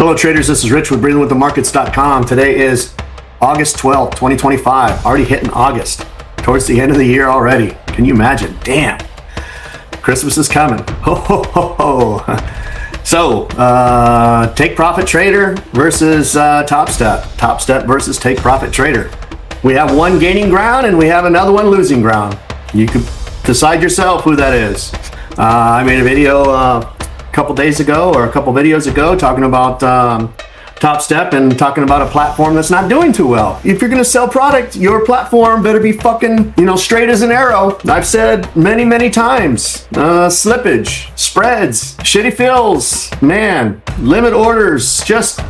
Hello traders, this is Rich with Breathingwiththemarkets.com. Today is August 12th, 2025. Already hitting August. Towards the end of the year already. Can you imagine? Damn. Christmas is coming. Ho, ho, ho, ho. So, take profit trader versus TOPSTEP. TOPSTEP versus take profit trader. We have one gaining ground and we have another one losing ground. You can decide yourself who that is. I made a video a couple days ago or a couple videos ago talking about TOPSTEP and talking about a platform that's not doing too well. If you're going to sell product, your platform better be fucking, straight as an arrow. I've said many times, slippage, spreads, shitty fills, man, limit orders, just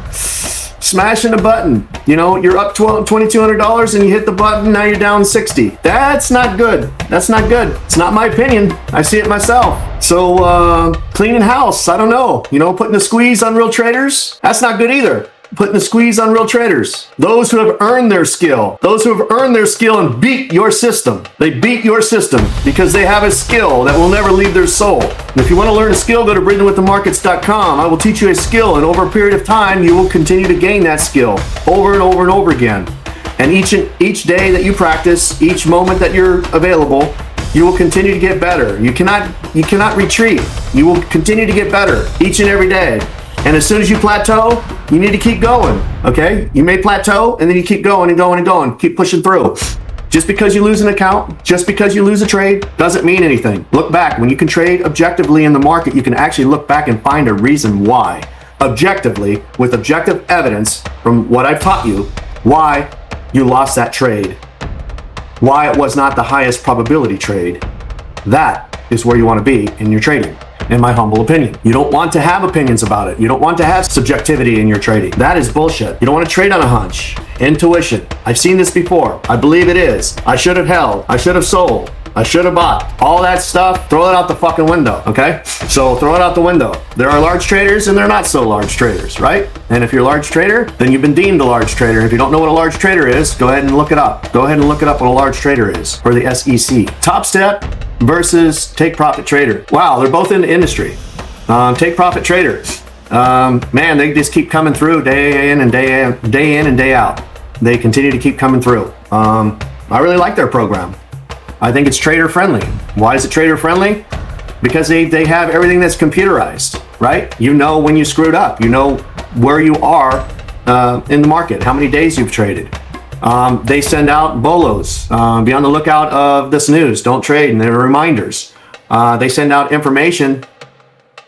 smashing a button. You're up $2,200 and you hit the button, now you're down 60. That's not good. That's not good. It's not my opinion. I see it myself. So cleaning house, I don't know. Putting the squeeze on real traders, that's not good either. Putting the squeeze on real traders. Those who have earned their skill. Those who have earned their skill and beat your system. They beat your system because they have a skill that will never leave their soul. And if you want to learn a skill, go to breathingwiththemarkets.com. I will teach you a skill, and over a period of time, you will continue to gain that skill over and over and over again. And each day that you practice, each moment that you're available, you will continue to get better. You cannot retreat. You will continue to get better each and every day. And as soon as you plateau, you need to keep going, okay? You may plateau, and then you keep going and going and going. Keep pushing through. Just because you lose an account, just because you lose a trade, doesn't mean anything. Look back. When you can trade objectively in the market, you can actually look back and find a reason why. Objectively, with objective evidence from what I've taught you, why you lost that trade. Why it was not the highest probability trade. That is where you want to be in your trading. In my humble opinion. You don't want to have opinions about it. You don't want to have subjectivity in your trading. That is bullshit. You don't want to trade on a hunch. Intuition. I've seen this before. I believe it is. I should have held. I should have sold. I should have bought. All that stuff, throw it out the fucking window, okay? So throw it out the window. There are large traders and there are not so large traders, right? And if you're a large trader, then you've been deemed a large trader. And if you don't know what a large trader is, go ahead and look it up. Go ahead and look it up what a large trader is for the SEC. TOPSTEP versus take profit trader. Wow, they're both in the industry. Take profit traders. Man, they just keep coming through day in and day out. They continue to keep coming through. I really like their program. I think it's trader friendly. Why is it trader friendly? Because they have everything that's computerized, right? You know when you screwed up. You know where you are in the market, how many days you've traded. They send out bolos. Be on the lookout of this news. Don't trade, and there are reminders. They send out information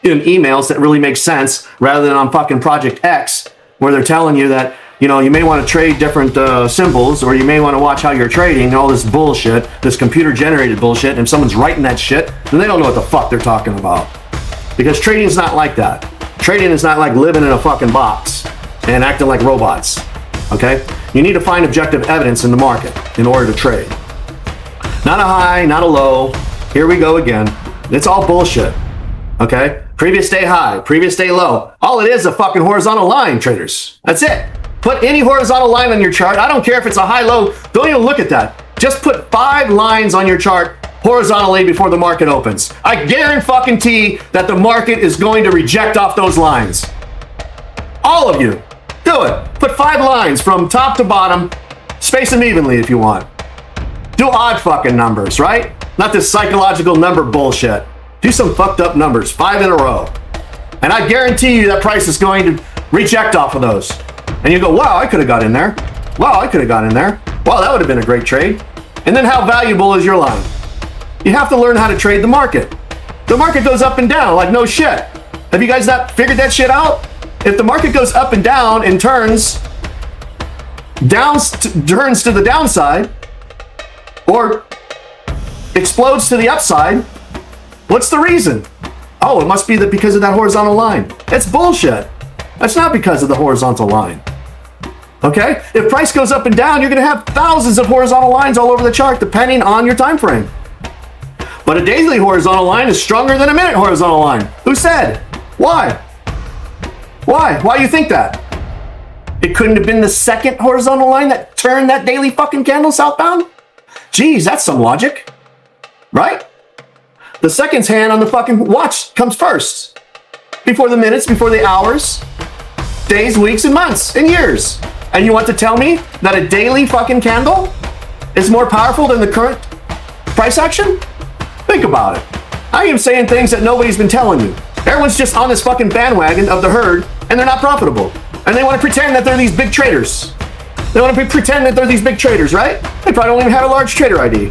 in emails that really make sense rather than on fucking Project X, where they're telling you that, you may want to trade different symbols, or you may want to watch how you're trading, all this bullshit, this computer-generated bullshit, and if someone's writing that shit, then they don't know what the fuck they're talking about. Because trading is not like that. Trading is not like living in a fucking box and acting like robots, okay? You need to find objective evidence in the market in order to trade. Not a high, not a low. Here we go again. It's all bullshit, okay? Previous day high, previous day low. All it is a fucking horizontal line, traders. That's it. Put any horizontal line on your chart. I don't care if it's a high, low. Don't even look at that. Just put 5 lines on your chart horizontally before the market opens. I guarantee that the market is going to reject off those lines. All of you. Do it. Put 5 lines from top to bottom. Space them evenly if you want. Do odd fucking numbers, right? Not this psychological number bullshit. Do some fucked up numbers. 5 in a row. And I guarantee you that price is going to reject off of those. And you go, wow, I could have got in there. Wow, I could have got in there. Wow, that would have been a great trade. And then how valuable is your line? You have to learn how to trade the market. The market goes up and down like no shit. Have you guys not figured that shit out? If the market goes up and down and turns to the downside or explodes to the upside, what's the reason? Oh, it must be because of that horizontal line. It's bullshit. That's not because of the horizontal line. Okay? If price goes up and down, you're going to have thousands of horizontal lines all over the chart depending on your time frame. But a daily horizontal line is stronger than a minute horizontal line. Who said? Why? Why? Why do you think that? It couldn't have been the second horizontal line that turned that daily fucking candle southbound? Geez, that's some logic. Right? The seconds hand on the fucking watch comes first. Before the minutes, before the hours. days, weeks, and months, and years. And you want to tell me that a daily fucking candle is more powerful than the current price action? Think about it. I am saying things that nobody's been telling you. Everyone's just on this fucking bandwagon of the herd, and they're not profitable. And they want to pretend that they're these big traders. They want to pretend that they're these big traders, right? They probably don't even have a large trader ID.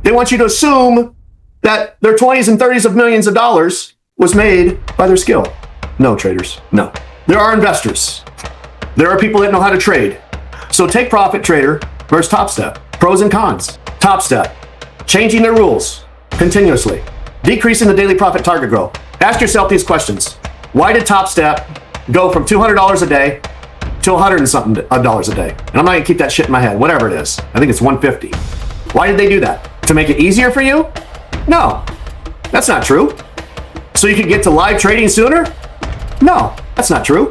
They want you to assume that their 20s and 30s of millions of dollars was made by their skill. No, traders, no. There are investors. There are people that know how to trade. So take profit trader versus TOPSTEP. Pros and cons. TOPSTEP, changing their rules continuously, decreasing the daily profit target growth. Ask yourself these questions. Why did TOPSTEP go from $200 a day to $100 and something dollars a day? And I'm not gonna keep that shit in my head, whatever it is. I think it's 150. Why did they do that? To make it easier for you? No, that's not true. So you could get to live trading sooner? No, that's not true.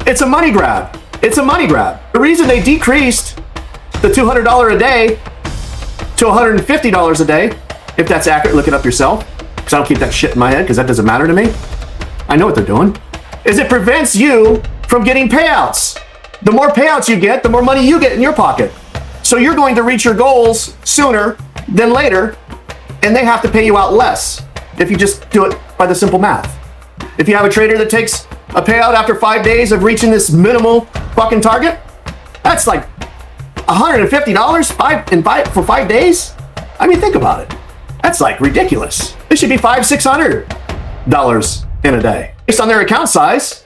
It's a money grab. It's a money grab. The reason they decreased the $200 a day to $150 a day, if that's accurate, look it up yourself, because I don't keep that shit in my head because that doesn't matter to me. I know what they're doing. Is it prevents you from getting payouts. The more payouts you get, the more money you get in your pocket. So you're going to reach your goals sooner than later, and they have to pay you out less if you just do it by the simple math. If you have a trader that takes a payout after 5 days of reaching this minimal fucking target, that's like $150 for 5 days. I mean, think about it. That's like ridiculous. It should be $500-600 in a day. Based on their account size,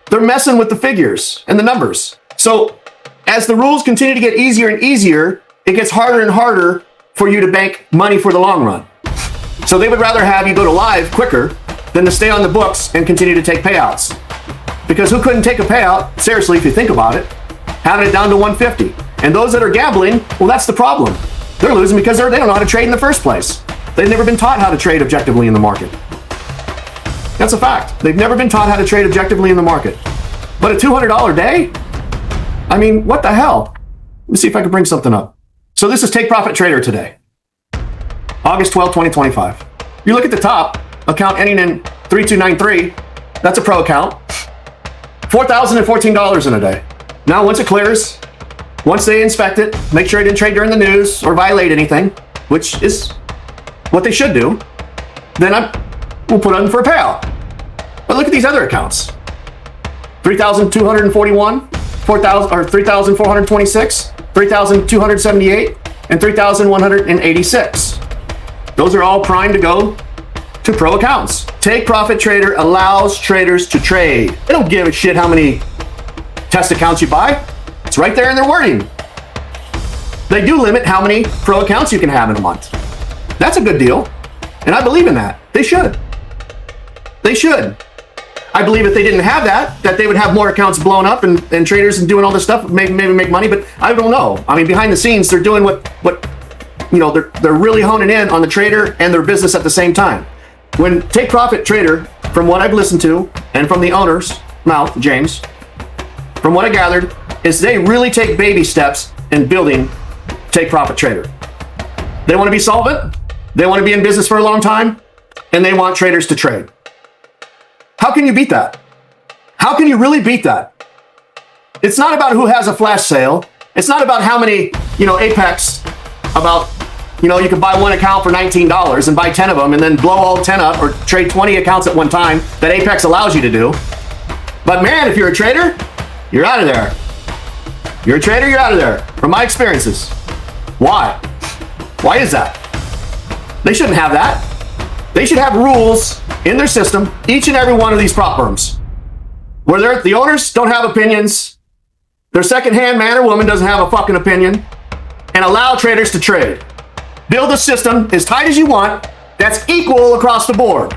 they're messing with the figures and the numbers. So as the rules continue to get easier and easier, it gets harder and harder for you to bank money for the long run. So they would rather have you go to live quicker than to stay on the books and continue to take payouts. Because who couldn't take a payout, seriously, if you think about it, having it down to 150? And those that are gambling, well, that's the problem. They're losing because they don't know how to trade in the first place. They've never been taught how to trade objectively in the market. That's a fact. They've never been taught how to trade objectively in the market. But a $200 day? I mean, what the hell? Let me see if I can bring something up. So this is Take Profit Trader today, August 12, 2025. You look at the top, account ending in 3293. That's a pro account. $4,014 in a day. Now, once it clears, once they inspect it, make sure it didn't trade during the news or violate anything, which is what they should do, then we'll put in for a payout. But look at these other accounts. 3,241, 4,000 or 3,426, 3,278, and 3,186. Those are all primed to go to pro accounts. Take Profit Trader allows traders to trade. They don't give a shit how many test accounts you buy. It's right there in their wording. They do limit how many pro accounts you can have in a month. That's a good deal. And I believe in that. They should. They should. I believe if they didn't have that they would have more accounts blown up and traders and doing all this stuff, maybe make money, but I don't know. I mean, behind the scenes, they're doing what you know, they're really honing in on the trader and their business at the same time. When Take Profit Trader, from what I've listened to, and from the owner's mouth, James, from what I gathered, is they really take baby steps in building Take Profit Trader. They want to be solvent, they want to be in business for a long time, and they want traders to trade. How can you beat that? How can you really beat that? It's not about who has a flash sale. It's not about how many, Apex, about, you can buy one account for $19 and buy 10 of them and then blow all 10 up or trade 20 accounts at one time that Apex allows you to do. But man, if you're a trader, you're out of there. You're a trader, you're out of there, from my experiences. Why? Why is that? They shouldn't have that. They should have rules in their system, each and every one of these prop firms, where the owners don't have opinions, their second-hand man or woman doesn't have a fucking opinion, and allow traders to trade. Build a system as tight as you want that's equal across the board.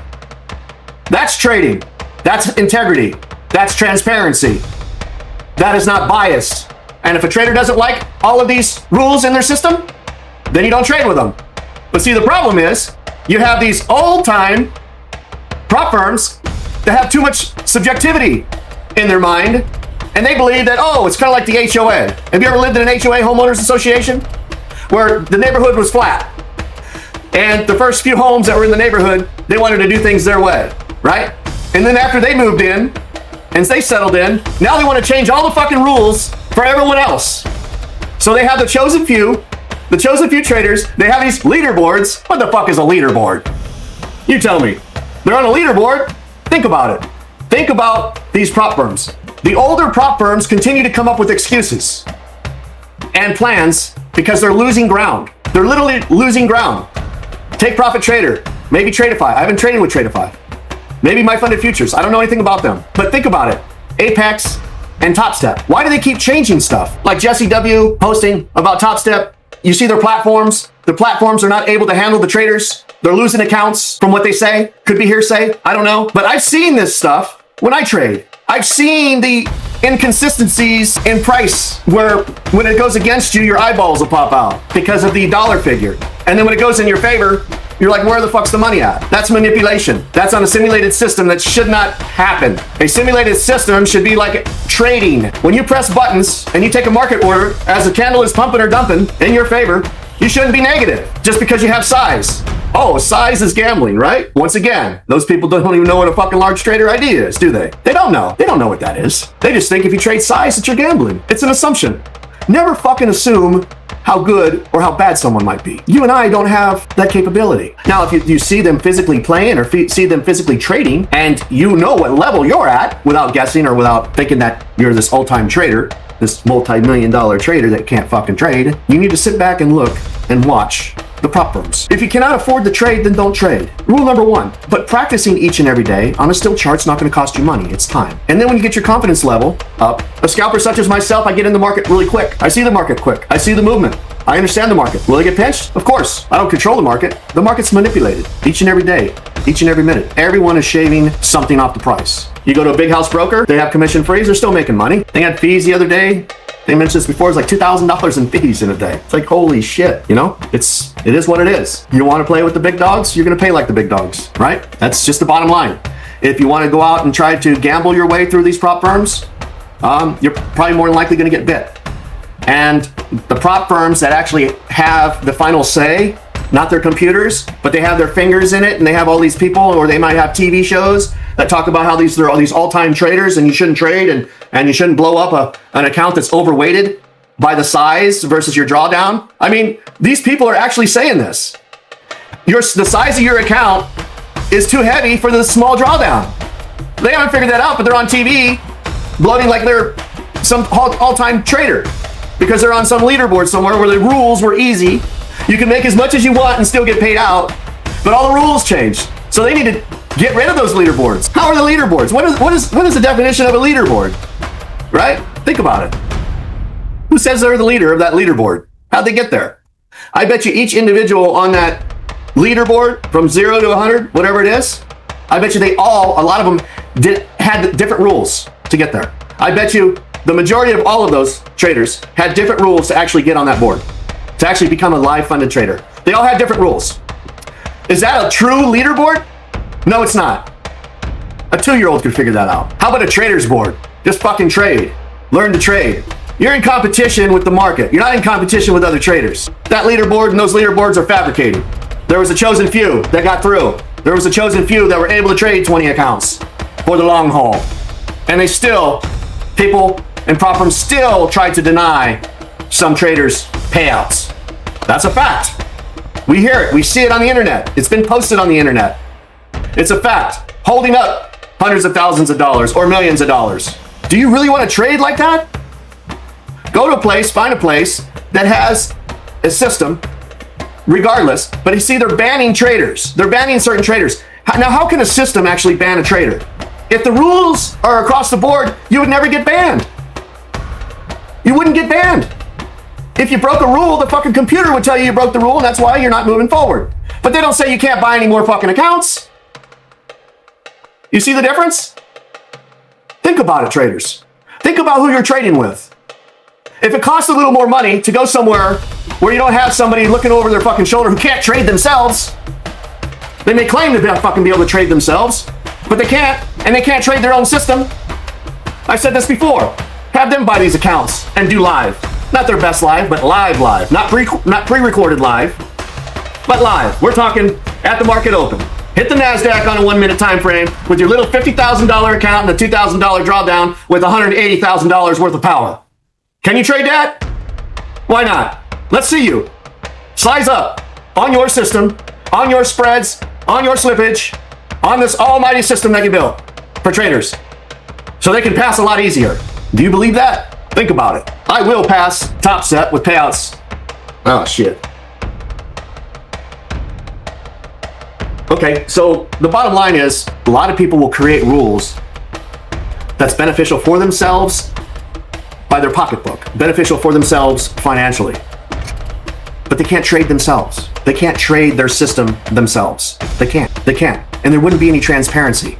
That's trading. That's integrity. That's transparency. That is not biased. And if a trader doesn't like all of these rules in their system, then you don't trade with them. But see, the problem is you have these old-time prop firms that have too much subjectivity in their mind, and they believe that, it's kind of like the HOA. Have you ever lived in an HOA, homeowners association, where the neighborhood was flat? And the first few homes that were in the neighborhood, they wanted to do things their way, right? And then after they moved in, and they settled in. Now they want to change all the fucking rules for everyone else. So they have the chosen few traders. They have these leaderboards. What the fuck is a leaderboard? You tell me. They're on a leaderboard. Think about it. Think about these prop firms. The older prop firms continue to come up with excuses and plans because they're losing ground. They're literally losing ground. Take Profit Trader, maybe Tradeify. I haven't traded with Tradeify. Maybe My Funded Futures. I don't know anything about them. But think about it. Apex and TOPSTEP. Why do they keep changing stuff? Like Jesse W. posting about TOPSTEP. You see their platforms. Their platforms are not able to handle the traders. They're losing accounts from what they say. Could be hearsay. I don't know. But I've seen this stuff when I trade. I've seen the inconsistencies in price where when it goes against you, your eyeballs will pop out because of the dollar figure. And then when it goes in your favor, you're like, where the fuck's the money at? That's manipulation. That's on a simulated system that should not happen. A simulated system should be like trading. When you press buttons and you take a market order as the candle is pumping or dumping in your favor, you shouldn't be negative just because you have size. Oh, size is gambling, right? Once again, those people don't even know what a fucking large trader ID is, do they? They don't know. They don't know what that is. They just think if you trade size that you're gambling. It's an assumption. Never fucking assume how good or how bad someone might be. You and I don't have that capability. Now, if you see them physically playing or see them physically trading and you know what level you're at without guessing or without thinking that you're this all-time trader, this multi-million-dollar trader that can't fucking trade, you need to sit back and look and watch the prop firms. If you cannot afford the trade, then don't trade. Rule number one. But practicing each and every day on a still chart's not going to cost you money. It's time. And then when you get your confidence level up, a scalper such as myself, I get in the market really quick. I see the market quick. I see the movement. I understand the market. Will I get pinched? Of course. I don't control the market. The market's manipulated each and every day, each and every minute. Everyone is shaving something off the price. You go to a big house broker, they have commission freeze, they're still making money. They had fees the other day. They mentioned this before, it's like $2,000 in fees in a day. It's like, holy shit, you know? It is what it is. You want to play with the big dogs, you're going to pay like the big dogs, right? That's just the bottom line. If you want to go out and try to gamble your way through these prop firms, you're probably more than likely going to get bit. And the prop firms that actually have the final say, not their computers, but they have their fingers in it, and they have all these people, or they might have TV shows that talk about how they're all these all-time traders and you shouldn't trade and you shouldn't blow up an account that's overweighted by the size versus your drawdown. I mean, these people are actually saying this. The size of your account is too heavy for the small drawdown. They haven't figured that out, but they're on TV bloating like they're some all-time trader because they're on some leaderboard somewhere where the rules were easy. You can make as much as you want and still get paid out, but all the rules changed. So they need to get rid of those leaderboards. How are the leaderboards? What is the definition of a leaderboard? Right? Think about it. Who says they're the leader of that leaderboard? How'd they get there? I bet you each individual on that leaderboard from 0 to 100, whatever it is, I bet you a lot of them had different rules to get there. I bet you the majority of all of those traders had different rules to actually get on that board, to actually become a live funded trader. They all had different rules. Is that a true leaderboard? No, it's not. A 2-year-old could figure that out. How about a trader's board? Just fucking trade. Learn to trade. You're in competition with the market. You're not in competition with other traders. That leaderboard and those leaderboards are fabricated. There was a chosen few that got through. There was a chosen few that were able to trade 20 accounts for the long haul. And people and prop firms still tried to deny some traders payouts. That's a fact. We hear it. We see it on the internet. It's been posted on the internet. It's a fact. Holding up hundreds of thousands of dollars or millions of dollars. Do you really want to trade like that? Go to a place, find a place that has a system, regardless, but you see they're banning traders. They're banning certain traders. Now, how can a system actually ban a trader? If the rules are across the board, you would never get banned. You wouldn't get banned. If you broke a rule, the fucking computer would tell you broke the rule, and that's why you're not moving forward. But they don't say you can't buy any more fucking accounts. You see the difference? Think about it, traders. Think about who you're trading with. If it costs a little more money to go somewhere where you don't have somebody looking over their fucking shoulder who can't trade themselves, they may claim to fucking be able to trade themselves, but they can't, and they can't trade their own system. I've said this before. Have them buy these accounts and do live. Not their best live, but live. Not pre-recorded live, but live. We're talking at the market open. Hit the NASDAQ on a 1 minute time frame with your little $50,000 account and a $2,000 drawdown with $180,000 worth of power. Can you trade that? Why not? Let's see you. Size up on your system, on your spreads, on your slippage, on this almighty system that you built for traders. So they can pass a lot easier. Do you believe that? Think about it. I will pass TOPSTEP with payouts. Oh, shit. Okay, so the bottom line is a lot of people will create rules that's beneficial for themselves by their pocketbook, beneficial for themselves financially. But they can't trade themselves. They can't trade their system themselves. They can't. And there wouldn't be any transparency.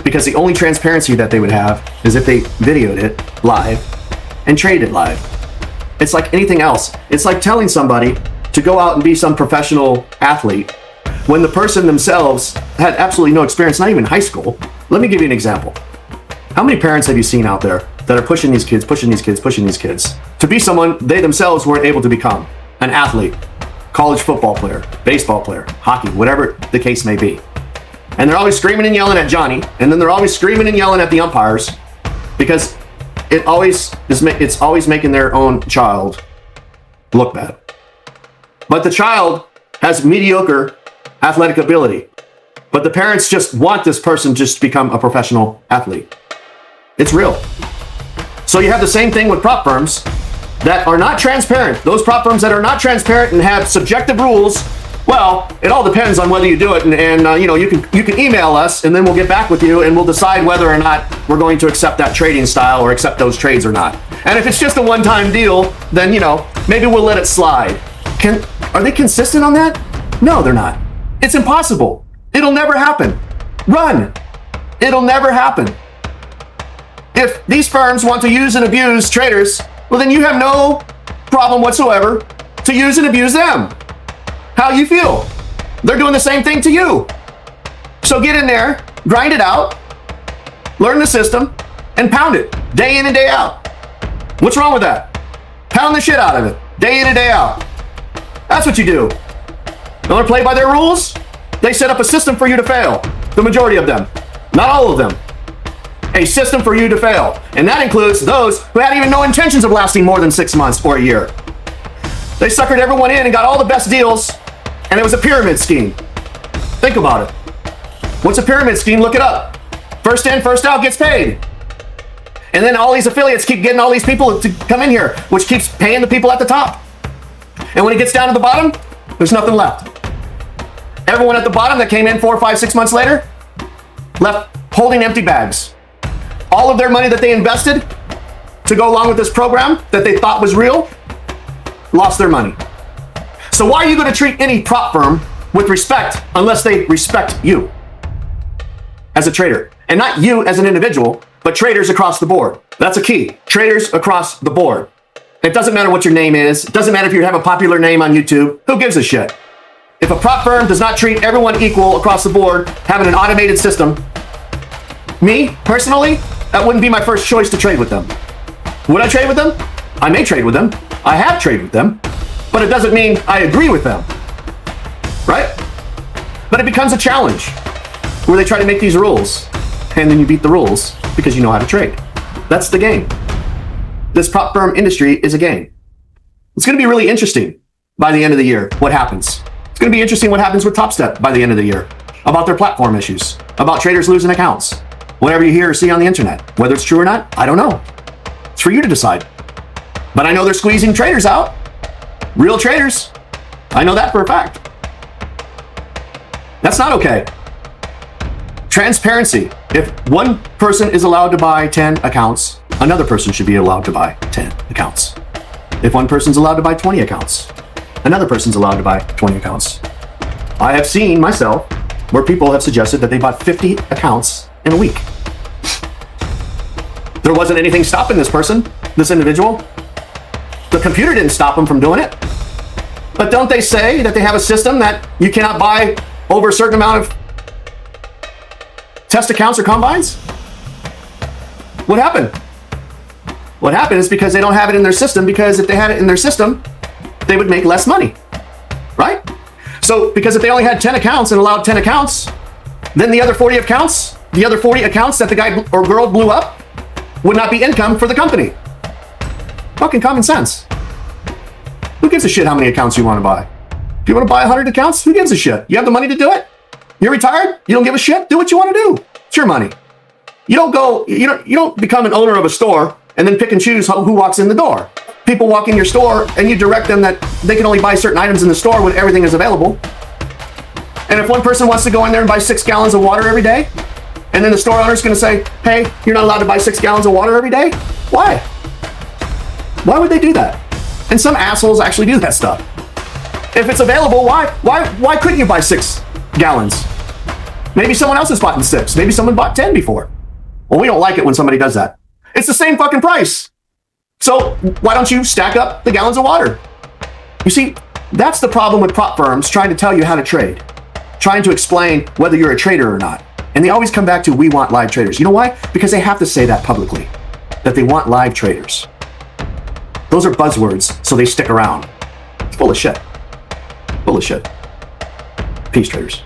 Because the only transparency that they would have is if they videoed it live and traded live. It's like anything else. It's like telling somebody to go out and be some professional athlete when the person themselves had absolutely no experience, not even high school. Let me give you an example. How many parents have you seen out there that are pushing these kids to be someone they themselves weren't able to become? An athlete, college football player, baseball player, hockey, whatever the case may be. And they're always screaming and yelling at Johnny, and then they're always screaming and yelling at the umpires because it's always making their own child look bad. But the child has mediocre athletic ability, but the parents just want this person just to become a professional athlete. It's real. So you have the same thing with prop firms that are not transparent. Those prop firms that are not transparent and have subjective rules, well, it all depends on whether you do it, and you can email us, and then we'll get back with you, and we'll decide whether or not we're going to accept that trading style or accept those trades or not. And if it's just a one-time deal, then maybe we'll let it slide. Are they consistent on that? No, they're not. It's impossible. It'll never happen. Run. It'll never happen. If these firms want to use and abuse traders, well, then you have no problem whatsoever to use and abuse them. How you feel? They're doing the same thing to you. So get in there, grind it out, learn the system, and pound it day in and day out. What's wrong with that? Pound the shit out of it day in and day out. That's what you do. You want to play by their rules? They set up a system for you to fail. The majority of them. Not all of them. A system for you to fail. And that includes those who had even no intentions of lasting more than 6 months or a year. They suckered everyone in and got all the best deals, and it was a pyramid scheme. Think about it. What's a pyramid scheme? Look it up. First in, first out gets paid. And then all these affiliates keep getting all these people to come in here, which keeps paying the people at the top. And when it gets down to the bottom, there's nothing left. Everyone at the bottom that came in 4, 5, 6 months later left holding empty bags. All of their money that they invested to go along with this program that they thought was real lost their money. So why are you going to treat any prop firm with respect unless they respect you as a trader? And not you as an individual, but traders across the board. That's a key. Traders across the board. It doesn't matter what your name is. It doesn't matter if you have a popular name on YouTube. Who gives a shit? If a prop firm does not treat everyone equal across the board, having an automated system, me, personally, that wouldn't be my first choice to trade with them. Would I trade with them? I may trade with them. I have traded with them. But it doesn't mean I agree with them. Right? But it becomes a challenge where they try to make these rules. And then you beat the rules because you know how to trade. That's the game. This prop firm industry is a game. It's going to be really interesting by the end of the year what happens. It's going to be interesting what happens with TOPSTEP by the end of the year, about their platform issues, about traders losing accounts, whatever you hear or see on the internet. Whether it's true or not, I don't know. It's for you to decide. But I know they're squeezing traders out. Real traders. I know that for a fact. That's not okay. Transparency. If one person is allowed to buy 10 accounts, another person should be allowed to buy 10 accounts. If one person's allowed to buy 20 accounts, another person's allowed to buy 20 accounts. I have seen myself where people have suggested that they bought 50 accounts in a week. There wasn't anything stopping this person, this individual. The computer didn't stop them from doing it. But don't they say that they have a system that you cannot buy over a certain amount of test accounts or combines? What happened? What happened is because they don't have it in their system, because if they had it in their system, they would make less money, right? So because if they only had 10 accounts and allowed 10 accounts, then the other 40 accounts that the guy or girl blew up would not be income for the company. Fucking common sense. Who gives a shit how many accounts you want to buy? If you want to buy 100 accounts, who gives a shit? You have the money to do it? You're retired? You don't give a shit? Do what you want to do. It's your money. You don't become an owner of a store and then pick and choose who walks in the door. People walk in your store and you direct them that they can only buy certain items in the store when everything is available. And if one person wants to go in there and buy 6 gallons of water every day, and then the store owner's going to say, hey, you're not allowed to buy 6 gallons of water every day? Why? Why would they do that? And some assholes actually do that stuff. If it's available, why couldn't you buy 6 gallons? Maybe someone else has bought 6. Maybe someone bought 10 before. Well, we don't like it when somebody does that. It's the same fucking price. So why don't you stack up the gallons of water? You see, that's the problem with prop firms trying to tell you how to trade, trying to explain whether you're a trader or not. And they always come back to, we want live traders. You know why? Because they have to say that publicly, that they want live traders. Those are buzzwords, so they stick around. It's full of shit. Full of shit. Peace, traders.